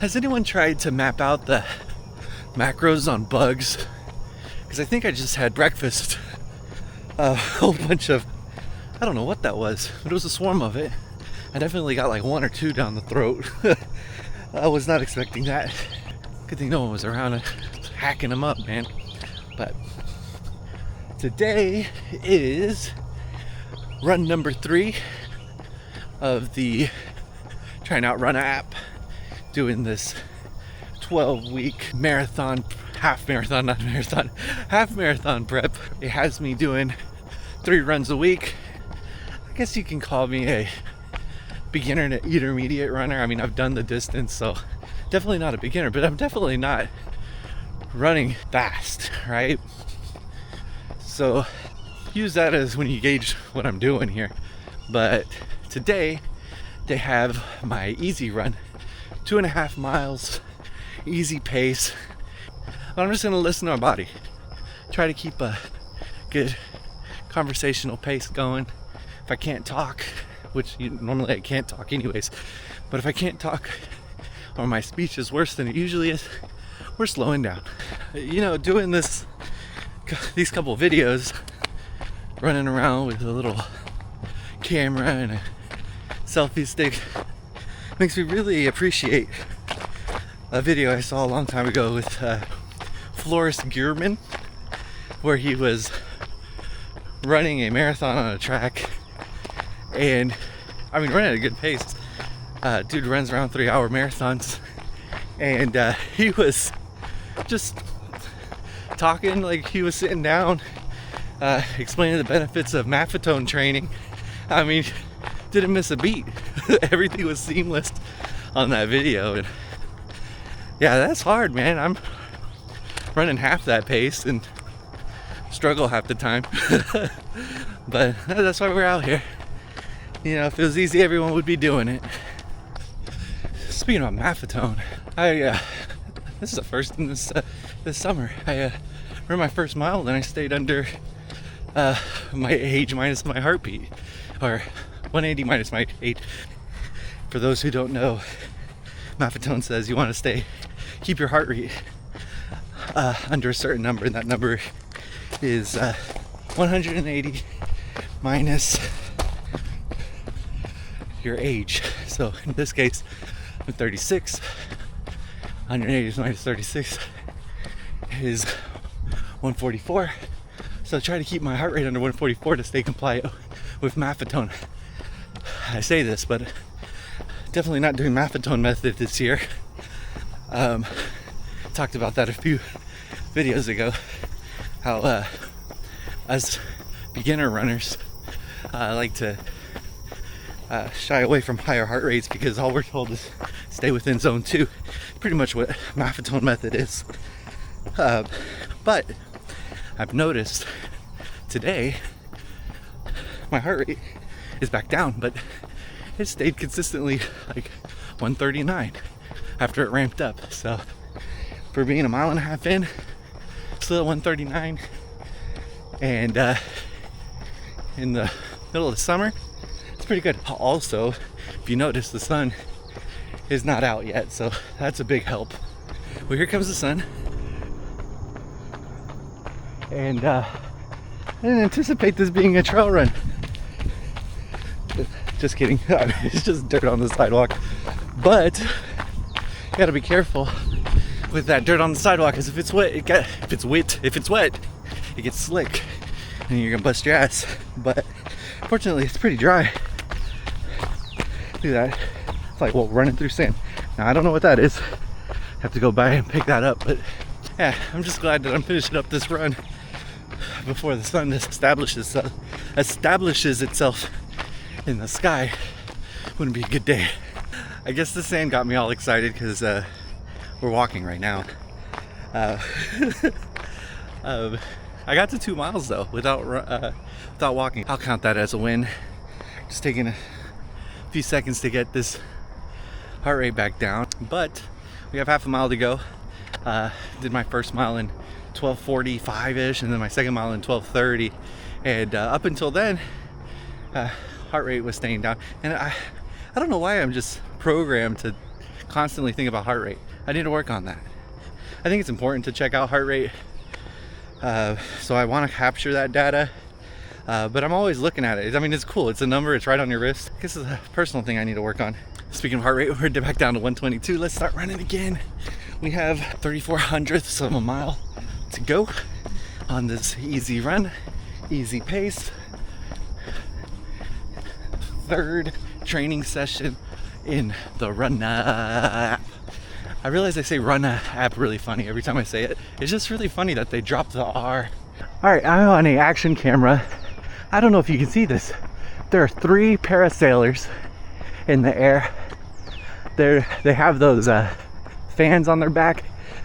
Has anyone tried to map out the macros on bugs? Because I think I just had breakfast. A whole bunch of, I don't know what that was, but it was a swarm of it. I definitely got like one or two down the throat. I was not expecting that. Good thing no one was around hacking them up, man. But today is run number 3 of the trying out Runna app, doing this 12-week marathon, half marathon prep. It has me doing 3 runs a week. I guess you can call me a beginner to intermediate runner. I mean, I've done the distance, so definitely not a beginner, but I'm definitely not running fast, right? So use that as when you gauge what I'm doing here. But today they have my easy run, 2.5 miles, easy pace. I'm just gonna listen to my body, try to keep a good conversational pace going. If I can't talk, which normally I can't talk anyways, but if I can't talk or my speech is worse than it usually is, we're slowing down. You know, doing these couple videos, running around with a little camera and a selfie stick, makes me really appreciate a video I saw a long time ago with Floris Gearman, where he was running a marathon on a track, and I mean, running at a good pace. Dude runs around 3-hour marathons, and he was just talking like he was sitting down, explaining the benefits of maffetone training. I mean, didn't miss a beat. Everything was seamless on that video. And yeah, that's hard, man. I'm running half that pace and struggle half the time. But that's why we're out here. You know, if it was easy, everyone would be doing it. Speaking of maffetone, this is the first in this summer. I ran my first mile, then I stayed under my age minus my heartbeat, or 180 minus my age. For those who don't know, maffetone says you want to keep your heart rate under a certain number, and that number is 180 minus your age. So in this case, I'm 36. 180 minus 36 is 144. So try to keep my heart rate under 144 to stay compliant with maffetone. I say this, but definitely not doing maffetone method this year. Talked about that a few videos ago, how as beginner runners like to shy away from higher heart rates because all we're told is stay within zone 2. Pretty much what maffetone method is. But I've noticed today my heart rate is back down, but it stayed consistently like 139 after it ramped up. So for being a mile and a half in, still at 139, and in the middle of the summer, it's pretty good. Also, if you notice, the sun is not out yet, so that's a big help. Well, here comes the sun, and I didn't anticipate this being a trail run. Just kidding. It's just dirt on the sidewalk, but you gotta be careful with that dirt on the sidewalk, because if it's wet, it gets slick, and you're gonna bust your ass. But fortunately, it's pretty dry. Do that. It's like, well, running through sand. Now I don't know what that is. Have to go by and pick that up. But yeah, I'm just glad that I'm finishing up this run before the sun establishes itself in the sky. Wouldn't be a good day. I guess the sand got me all excited because we're walking right now. I got to 2 miles though without walking. I'll count that as a win. Just taking a few seconds to get this heart rate back down, but we have half a mile to go. Did my first mile in 12:45-ish, and then my second mile in 12:30, and up until then heart rate was staying down. And I don't know why I'm just programmed to constantly think about heart rate. I need to work on that. I think it's important to check out heart rate. So I want to capture that data. But I'm always looking at it. I mean, it's cool. It's a number. It's right on your wrist. I guess it's a personal thing I need to work on. Speaking of heart rate, we're back down to 122. Let's start running again. We have 34 hundredths of a mile to go on this easy run, easy pace. Third training session in the Runna app. I realize I say Runna app really funny every time I say it. It's just really funny that they dropped the R. All right, I'm on a action camera. I don't know if you can see this. There are 3 parasailers in the air. They have those fans on their back.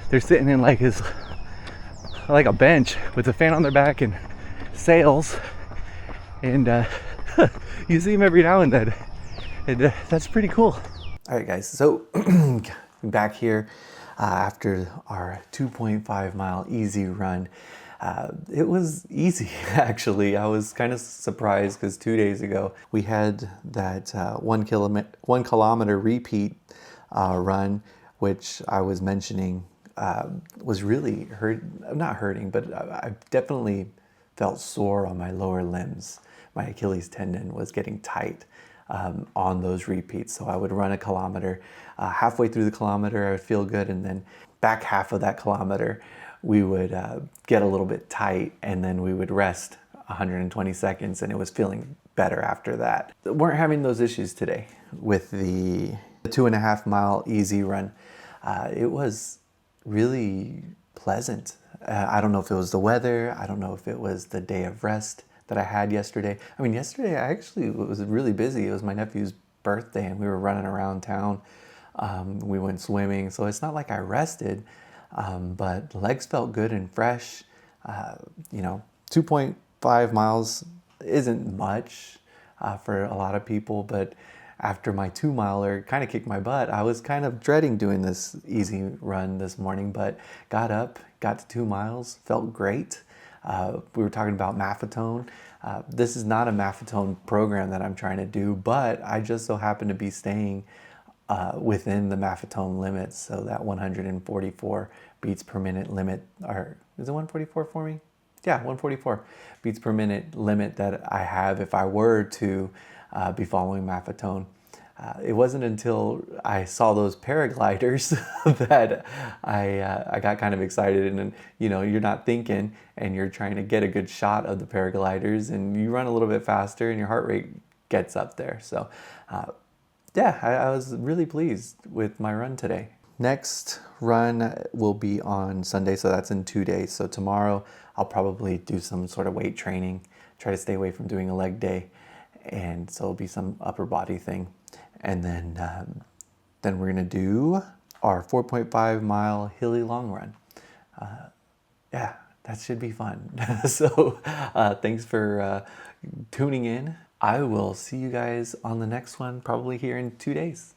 They're sitting in like a bench with a fan on their back and sails. And you see them every now and then. And that's pretty cool. All right, guys. So back here after our 2.5 mile easy run. It was easy, actually. I was kind of surprised because 2 days ago we had that 1 kilometer repeat run, which I was mentioning was really not hurting, but I definitely felt sore on my lower limbs. My Achilles tendon was getting tight on those repeats. So I would run a kilometer. Halfway through the kilometer, I would feel good, and then back half of that kilometer, we would get a little bit tight, and then we would rest 120 seconds, and it was feeling better after that. Weren't having those issues today with the 2.5 mile easy run. It was really pleasant. I don't know if it was the weather. I don't know if it was the day of rest that I had yesterday. I mean, yesterday I actually was really busy. It was my nephew's birthday, and we were running around town. We went swimming, so it's not like I rested. But the legs felt good and fresh. 2.5 miles isn't much for a lot of people, but after my 2 miler kind of kicked my butt, I was kind of dreading doing this easy run this morning, but got up, got to 2 miles, felt great. We were talking about Maffetone. This is not a Maffetone program that I'm trying to do, but I just so happen to be staying within the Maffetone limits, so that 144 beats per minute limit, or is it 144 for me? Yeah, 144 beats per minute limit that I have if I were to be following Maffetone. It wasn't until I saw those paragliders that I got kind of excited, and you're not thinking, and you're trying to get a good shot of the paragliders, and you run a little bit faster, and your heart rate gets up there. So yeah, I was really pleased with my run today. Next run will be on Sunday, so that's in 2 days. So tomorrow I'll probably do some sort of weight training, try to stay away from doing a leg day, and so it'll be some upper body thing. And then we're gonna do our 4.5 mile hilly long run. Yeah, that should be fun. So thanks for tuning in. I will see you guys on the next one, probably here in 2 days.